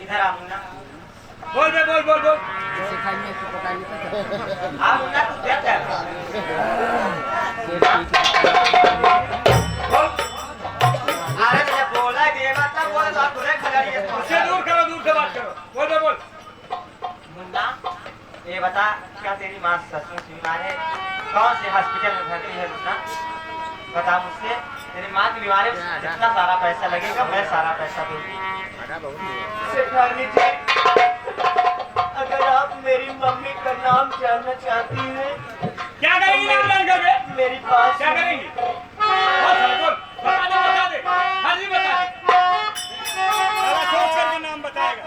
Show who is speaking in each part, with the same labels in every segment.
Speaker 1: इधर आ मुन्ना।
Speaker 2: बोल बे बोल बोल बोल।
Speaker 3: सिखाइए तो पता नहीं
Speaker 1: आ मुन्ना तू क्या कर रहा है? अरे जब बोला देवा तब बोला तो पूरे खिलाड़ी है।
Speaker 2: उससे दूर से बात करो। बोल बे बोल।
Speaker 1: मुन्ना ये बता क्या तेरी माँ सचमुच बीमार है? कौन से हॉस्पिटल में भर्ती है मुन्ना? बता मुझसे तेरी माँ की बीमारी में जितना सारा पैसा लगेगा मैं सारा पैसा दूंगी।
Speaker 4: सेठानी जी, अगर आप मेरी मम्मी का नाम जानना चाहती हैं,
Speaker 2: क्या करेंगी नाम जानकर बे?
Speaker 4: मेरी पास
Speaker 2: क्या करेंगी? बोल साला बोल। बता दे हर चीज बता दे। साला सोच करके नाम बताएगा।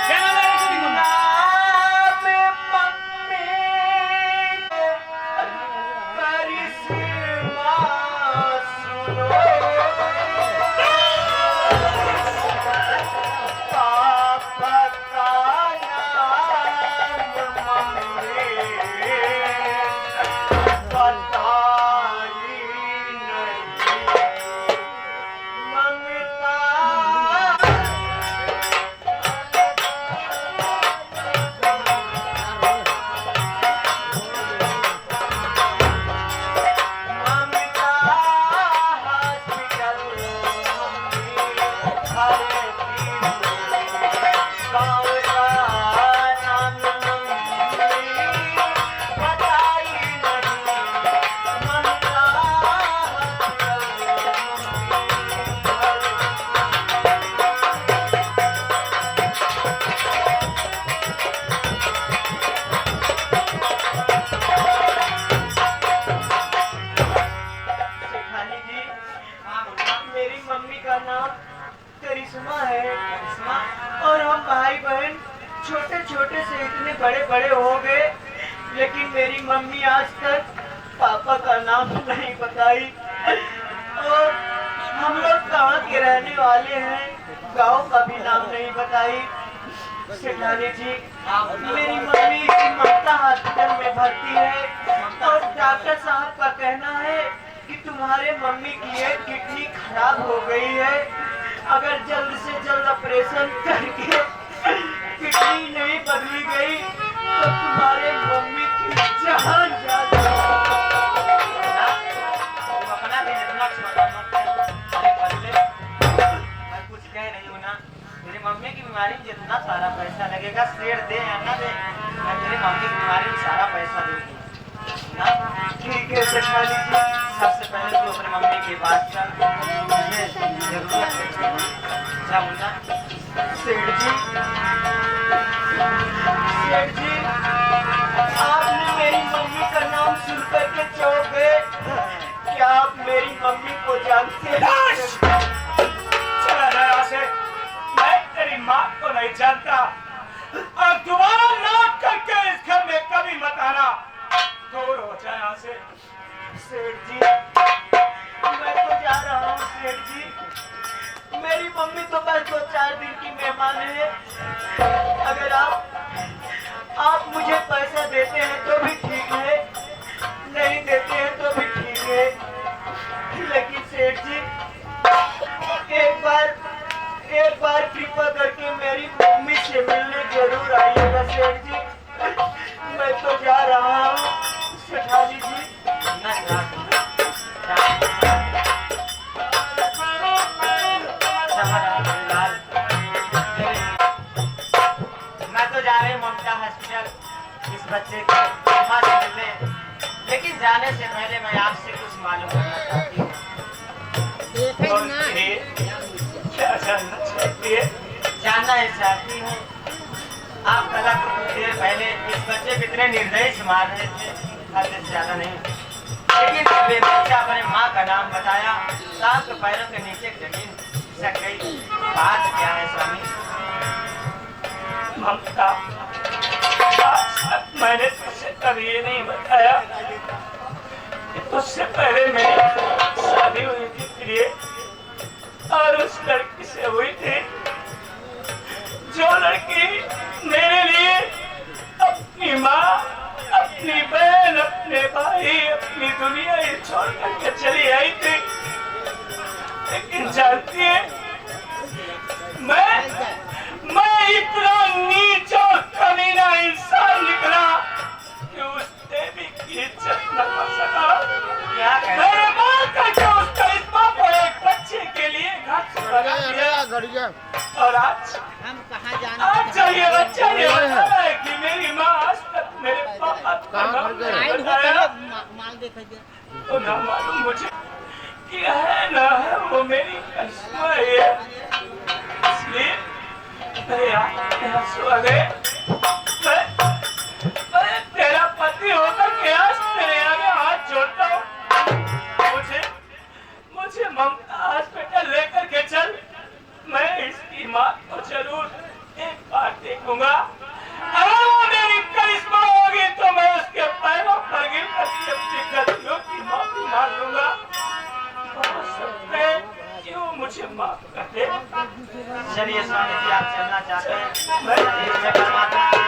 Speaker 2: क्या नाम है तेरी मम्मी?
Speaker 4: मेरी मम्मी का नाम करिश्मा है और हम भाई बहन छोटे छोटे से इतने बड़े बड़े हो गए, लेकिन मेरी मम्मी आज तक पापा का नाम नहीं बताई। और हम लोग कहाँ के रहने वाले हैं, गांव का भी नाम नहीं बताई। सेठानी जी, मेरी मम्मी ममता हॉस्पिटल में भर्ती है और डॉक्टर साहब का कहना है कि तुम्हारे मम्मी की एक किडनी खराब हो गई है। अगर जल्द से जल्द ऑपरेशन करके किडनी नहीं बदली गई तो तुम्हारे मम्मी की जान जा
Speaker 1: अपना भी इतना छोटा मत मैं कुछ कह रही हूँ ना। तेरी मम्मी की बीमारी में जितना सारा पैसा लगेगा शेर दे या ना दे, मैं तेरी मम्मी की बीमारी में सारा पैसा दूंगी ना।
Speaker 4: ठीक है सेठानी जी,
Speaker 1: सबसे पहले तो अपनी मम्मी के पास चल, मुझे जरूरत है। जा मुन्ना।
Speaker 4: सेठ जी, आपने मेरी मम्मी का नाम सुन करके चौंक गए। क्या आप मेरी मम्मी को जानते हैं?
Speaker 2: चला जा यहाँ से। मैं तेरी माँ को नहीं जानता और दोबारा नाक करके इस घर में कभी मत आना। दूर हो जाए यहाँ से।
Speaker 4: सेठ जी, मैं तो जा रहा हूँ। सेठ जी, मेरी मम्मी तो बस 2-4 दिन की मेहमान है। अगर आप मुझे पैसा देते हैं तो भी ठीक है, नहीं देते हैं तो भी ठीक है। लेकिन सेठ जी, एक बार कृपा करके मेरी मम्मी से मिलने जरूर आइएगा। सेठ जी, मैं तो जा रहा हूँ। सेठानी जी,
Speaker 1: मैं तो जा रही हूँ ममता हॉस्पिटल इस बच्चे को माँ से मिलने, लेकिन जाने से पहले मैं आपसे कुछ मालूम करना चाहती हूँ।
Speaker 2: क्या जानना चाहती है?
Speaker 1: जानना है चाहती हूँ आप कल कुछ देर पहले इस बच्चे को इतने निर्दयी से मार रहे थे, हद से ज्यादा नहीं, लेकिन जब ये बच्चा अपने माँ का नाम बताया तो आपके पैरों के नीचे जमीन सक गई। बात क्या है स्वामी?
Speaker 2: ममता, मैंने तुझसे कभी ये नहीं बताया कि तुझसे पहले मेरी शादी हुई थी प्रिय, और उस लड़की से हुई थी जो लड़की मेरे लिए अपनी माँ, अपनी बहन, अपने भाई, अपनी दुनिया ये छोड़ करके चली आई थी। लेकिन जानती है मैं इतना नीच और कमीना इंसान निकला कि उस देवी की इज्जत न कर सका।
Speaker 1: क्या कहते
Speaker 2: मेरे माँ का जो उस करिश्मा को एक बच्चे के लिए घर से भगा दिया। और आज
Speaker 3: हम कहाँ
Speaker 2: ये बच्चा ये बता रहा है कि मेरी माँ आज तक मेरे पापा का नाम नहीं बताया।
Speaker 3: माल देखिए
Speaker 2: तो ना मालूम मुझे कि है ना है वो मेरी करिश्मा है। इसलिए मैं यहाँ सो गए। मैं तेरा पति होकर के आज तेरे आगे हाथ जोड़ता हूँ। मुझे ममता हॉस्पिटल लेकर के चल। मैं इसकी माँ को जरूर एक बार देखूंगा। अगर वो मेरी करिश्मा होगी तो मैं उसके पैरों पर गिर कर अपनी गलतियों की माफी मांग लूंगा। हो सकता है कि वो मुझे माफ कर दे।
Speaker 1: चलिए स्वामी जी, आप चलना चाहते हैं
Speaker 2: मैं
Speaker 1: इसमें परमात्मा आपकी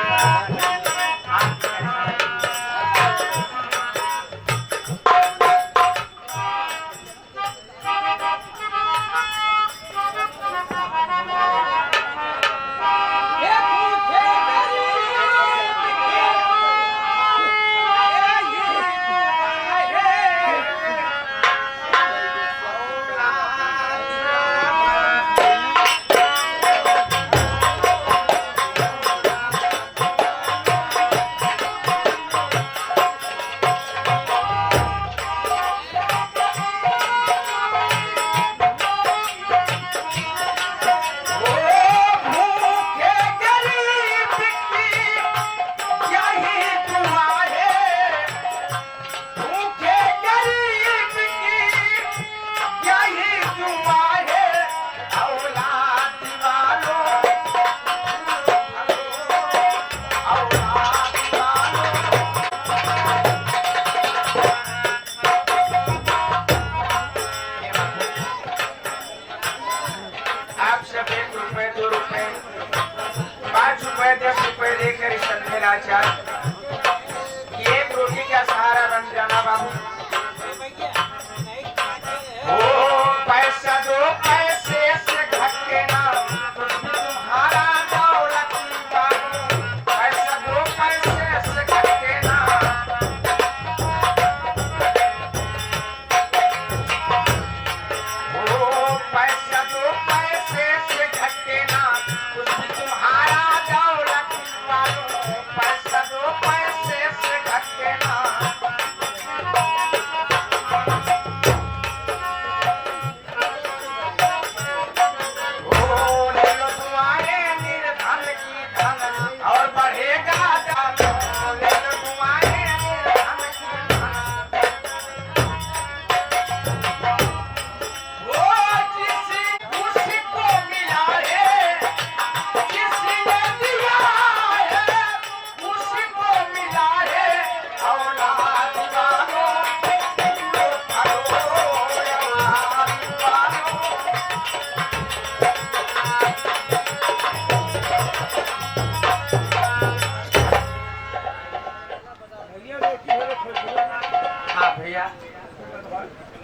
Speaker 1: एक रोटी का सहारा बन जाना बाबू। पैसा दो पैसे से घटे ना तुम्हारा दौलत बाबू। पैसा दो पैसे से घटे ना। पैसा दो पैसे से घटे ना तुम्हारा दौलत बाबू। पैसा दो पैसे से घटे ना। और बढ़ेगा भैया।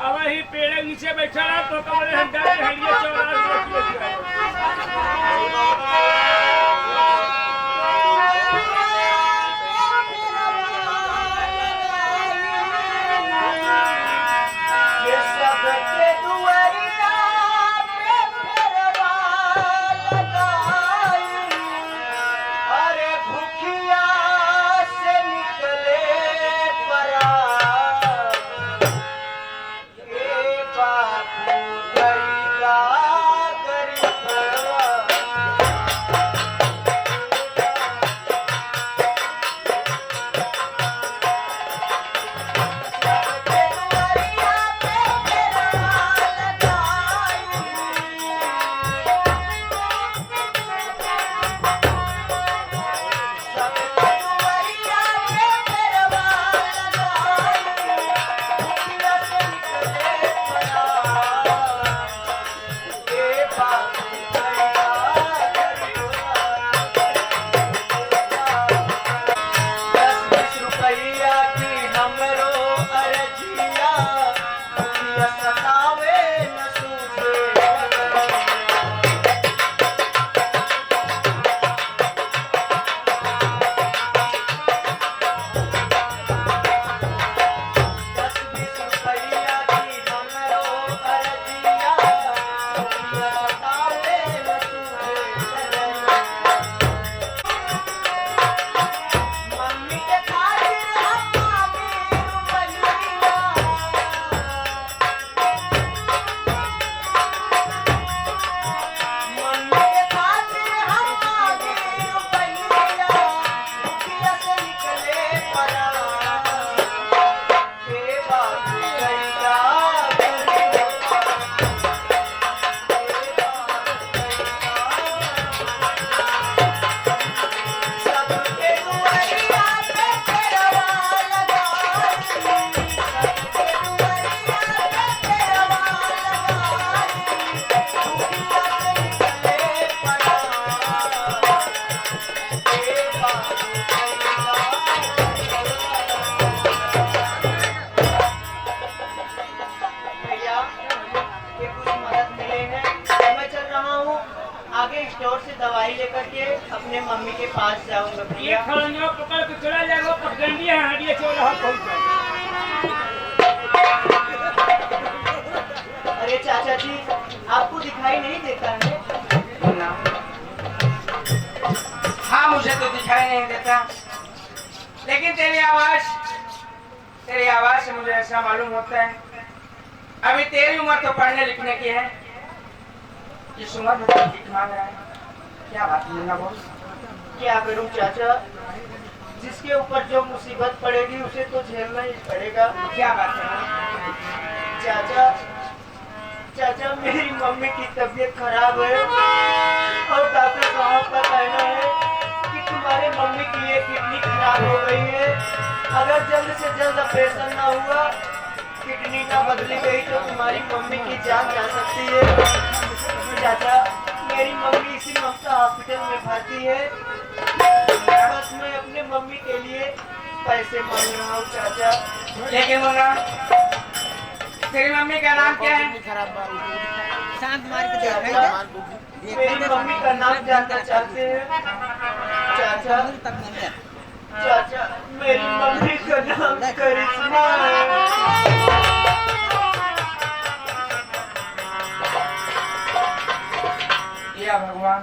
Speaker 2: अब ही पेड़ के नीचे बैठा रहा तो कमरे हंडा के हंडिया
Speaker 4: बाबू कैसा सबके दुआरिया पे तेरवा लगाई, सबके दुआरिया पे तेरवा लगाई, दुनिया से निकले पड़ा ए बाबू भैया ये कुछ मदद मिले हैं, मैं चल रहा हूँ आगे स्टोर से दवाई लेकर के अपने मम्मी के पास जाऊंगा
Speaker 2: ये
Speaker 4: भैया।
Speaker 2: खड़ंजा पकड़ के चला जाएगा पगडंडी है हड्डी चल रहा पहुंच
Speaker 4: अरे चाचा जी आपको दिखाई नहीं देता है?
Speaker 1: ना। हाँ मुझे तो दिखाई नहीं देता, लेकिन तेरी आवाज से मुझे ऐसा मालूम होता है अभी तेरी उम्र तो पढ़ने लिखने की है, इस उम्र में तो भीख मांग रहा है। क्या बात है ना बोल?
Speaker 4: क्या करूं चाचा, जिसके ऊपर जो मुसीबत पड़ेगी उसे तो झेलना ही पड़ेगा।
Speaker 1: क्या बात है?
Speaker 4: चाचा चाचा मेरी मम्मी की तबीयत खराब है और डॉक्टर साहब का कहना है कि तुम्हारे मम्मी की एक किडनी खराब हो गई है, अगर जल्द से जल्द ऑपरेशन ना हुआ, किडनी ना बदली गई तो तुम्हारी मम्मी की जान जा सकती है। चाचा मेरी मम्मी इसी ममता हॉस्पिटल में भर्ती है, बस मैं अपने मम्मी के लिए पैसे मांग रहा हूँ चाचा।
Speaker 1: लेकिन मुन्ना तेरी मम्मी का नाम क्या है?
Speaker 3: शांत मार के
Speaker 4: चाचा मेरी मम्मी का नाम जानना चाहते हैं? चाचा चाचा मेरी मम्मी का नाम करिश्मा है।
Speaker 1: या भगवान,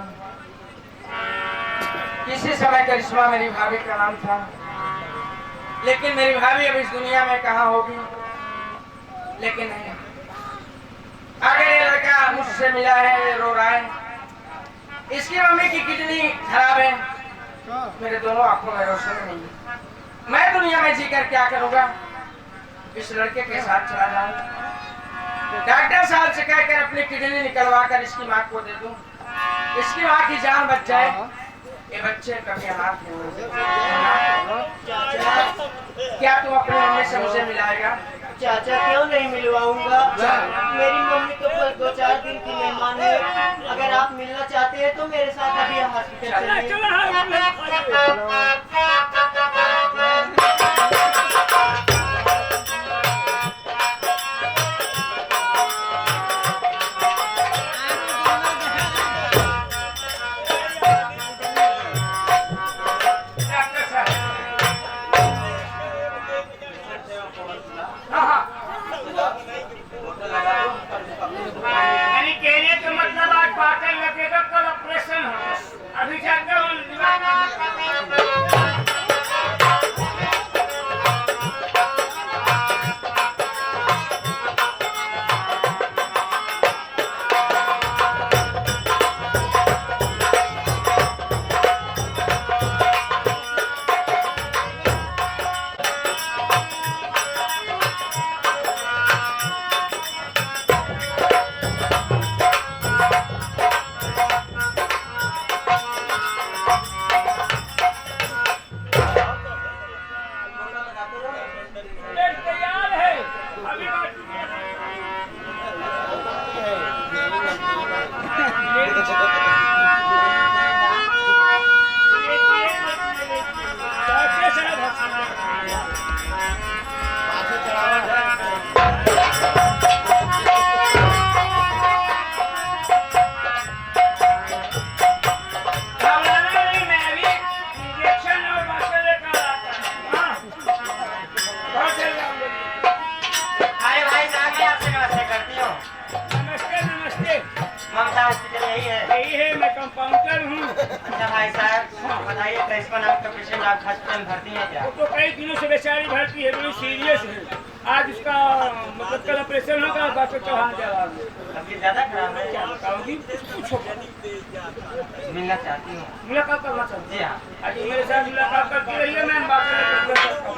Speaker 1: किसी समय करिश्मा मेरी भाभी का नाम था, लेकिन मेरी भाभी अब इस दुनिया में कहाँ होगी। लेकिन नहीं, अगर ये लड़का मुझसे मिला है, ये रो रहा है, इसकी मम्मी की किडनी खराब है, मेरे दोनों आंखों में रोशनी नहीं है, मैं दुनिया में जीकर क्या करूंगा? इस लड़के के साथ चला जाऊं, डॉक्टर साहब से कहकर अपनी किडनी निकलवा कर इसकी माँ को दे दूं, इसकी माँ की जान बच जाए, ये बच्चे कभी अनाथ नहीं होंगे। क्या तुम अपनी मम्मी से मुझे मिलाएगा?
Speaker 4: चाचा क्यों नहीं मिलवाऊंगा, मेरी मम्मी तो बस 2-4 दिन की मेहमान है, अगर आप मिलना चाहते हैं तो मेरे साथ अभी हॉस्पिटल चलिए।
Speaker 2: डॉक्टर साहब यानी कहने का मतलब आज पाटन लगेगा, कल ऑपरेशन हो, अभी जाकर तैयार है अभी
Speaker 1: ममता हॉस्पिटल यही है?
Speaker 2: यही है, मैं कंपाउंडर हूँ।
Speaker 1: अच्छा भाई साहब बताइए, करिश्मा नाम का पेशेंट आप हॉस्पिटल में भर्ती है क्या?
Speaker 2: वो तो कई दिनों से बेचारी भर्ती है, बड़ी सीरियस है। आज उसका मतलब कल ऑपरेशन होगा, डॉक्टर चौहान जवाब
Speaker 1: अभी ज्यादा खराब है?
Speaker 2: क्या बताऊंगी, पूछो।
Speaker 1: मिलना चाहती हूँ।
Speaker 2: मुलाकात करना चाहती
Speaker 1: जी हाँ।
Speaker 2: आज मेरे साथ मुलाकात करती रहिए, मैं बात करता हूँ।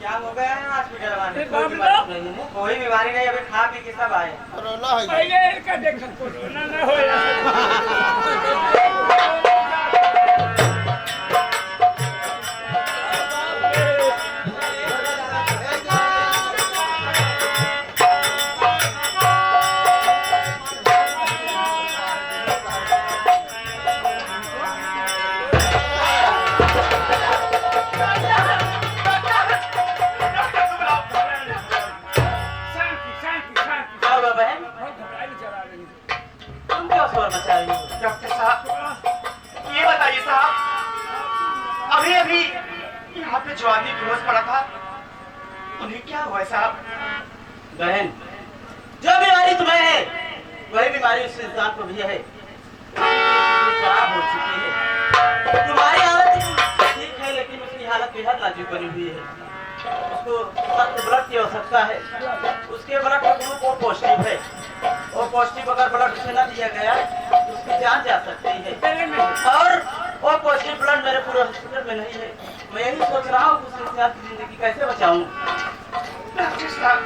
Speaker 1: क्या हो गया है हॉस्पिटल वाले?
Speaker 2: अरे बाप रे।
Speaker 1: कोई बीमारी नहीं, अभी खा पी के सब आए।
Speaker 2: पहले इनका देखो कोरोना न हो शांति शांति शांति।
Speaker 1: क्या हुआ बहन?
Speaker 2: बहुत घबराई चला रही है।
Speaker 1: तुम क्यों शोर मचा रही हो?
Speaker 5: डॉक्टर साहब ये बताइए साहब, अभी अभी यहाँ पे जो आदमी बेहोश पड़ा था उन्हें क्या हुआ है साहब?
Speaker 1: बहन, जो बीमारी तुम्हें है वही बीमारी उस इंसान को भी है। खराब हो चुकी है। तुम्हारी हालत ठीक है लेकिन उसकी हालत बेहद नाजुक बनी हुई है। उसको सख्त ब्लड की आवश्यकता है। उसके ब्लड का ग्रुप ओ पॉजिटिव है। ओ पॉजिटिव अगर ब्लड उसे न दिया गया तो उसकी जान जा सकती है। और ओ पॉजिटिव ब्लड मेरे पूरे हॉस्पिटल में नहीं है। मैं यही सोच रहा हूँ कि उस इंसान की जिंदगी कैसे बचाऊं।
Speaker 5: डॉक्टर साहब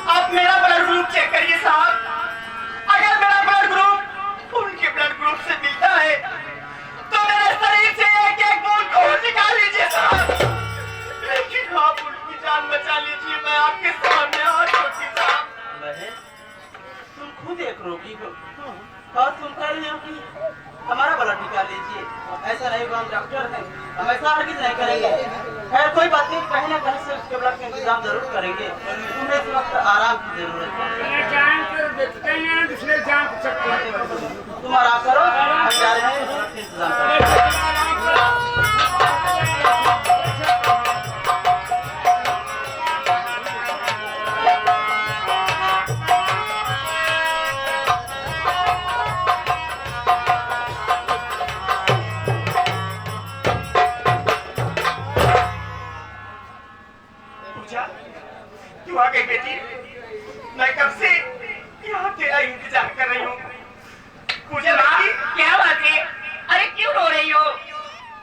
Speaker 5: आप मेरा ब्लड ग्रुप चेक करिए साहब। अगर मेरा ब्लड ग्रुप उनके ब्लड ग्रुप से मिलता है तो मेरे शरीर से एक एक बूंद खून निकाल लीजिए साहब, लेकिन आप उनकी जान बचा लीजिए। मैं आपके सामने हाथ जोड़ती साहब।
Speaker 1: बहन, तुम खुद एक रोगी हो और तुम कह रही हो कि हमारा ब्लड निकाल लीजिए। ऐसा नहीं होगा, हम डॉक्टर हैं, हम ऐसा हरगिज नहीं करेंगे। खैर कोई बात नहीं, कहीं ना कहीं से उसके ब्लड का इंतजाम जरूर करेंगे। तुम्हें इस वक्त आराम की जरूरत है।
Speaker 2: जान कर देखते हैं दूसरे जान सकते हैं।
Speaker 1: तुम आराम करो, हम जा रहे हैं ब्लड का इंतजाम करेंगे।
Speaker 5: पूजा तू आ गई बेटी। मैं कब से यहाँ तेरा इंतजार कर रही हूँ। पूजा बेटी
Speaker 6: क्या बात है? अरे क्यों रो रही हो?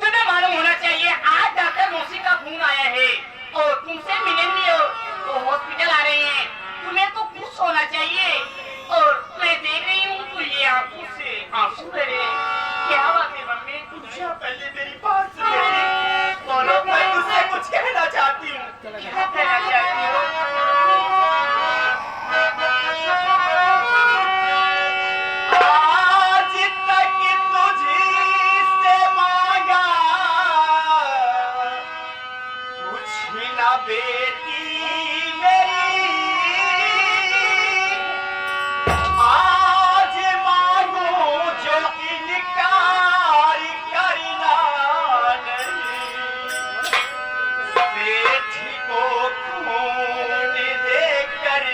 Speaker 6: तुम्हें मालूम होना चाहिए आज डॉक्टर मौसी का फोन आया है और तुमसे मिलेंगे हो तो हॉस्पिटल आ रहे हैं। तुम्हें तो खुश होना चाहिए और मैं देख रही हूँ तो ये आंखों से आंसू बह रहे हैं। क्या बात है मम्मी?
Speaker 5: पूजा पहले मेरी बात सुन बेटी। बोलो, मैं तुझसे कुछ कहना चाहती हूँ।
Speaker 6: क्या कहना चाहती हो?
Speaker 5: आज तक तुझसे मांगा कुछ ना बेटी मेरी, आज मांगो जो इनकार करना नहीं। सेठ को खून देकर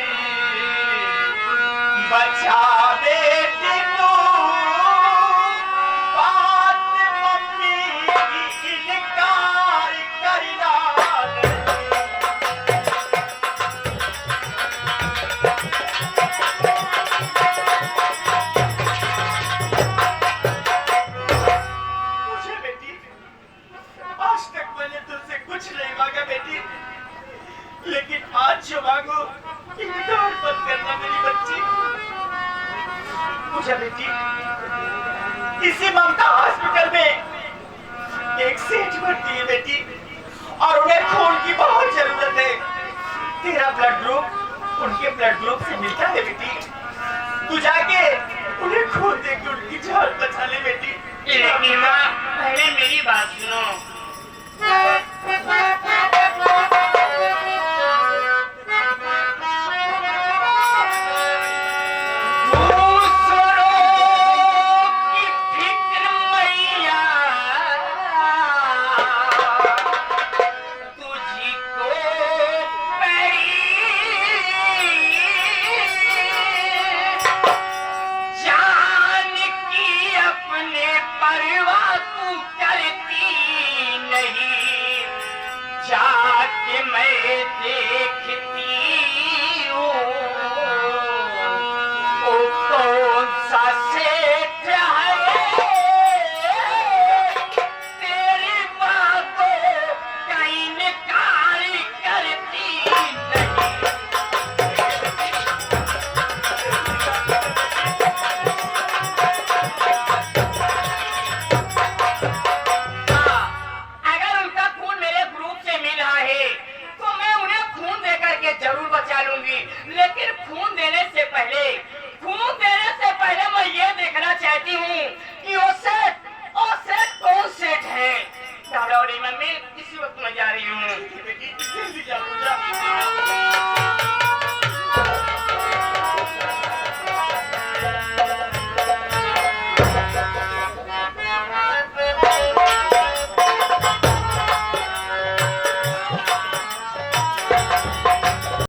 Speaker 5: बचा बेटी तू, बात मम्मी की इनकार करना नहीं। मुझे बेटी, आज तक मैंने तुझसे कुछ नहीं मांगा बेटी, लेकिन आज जो मांगो इनकार मत करना मेरी बच्ची। मुझे बेटी, इसी ममता हॉस्पिटल में एक सेठ भर्ती है बेटी और उन्हें खून की बहुत जरूरत है। तेरा ब्लड ग्रुप उनके ब्लड ग्रुप से मिलता है बेटी। तू जाके उन्हें खून दे के उनकी जान बचा ले बेटी।
Speaker 6: लेकिन माँ पहले मेरी बात सुनो। दूसरों की फिक्र मैया तुझको पड़ी, जान की अपने परवाह तू करती नहीं। जाके मैं देखती हूँ ओ कौन सा सेठ है तेरी बातों पहले मैं ये देखना चाहती हूँ कि वो सेठ कौन सेठ है। डॉडी मम्मी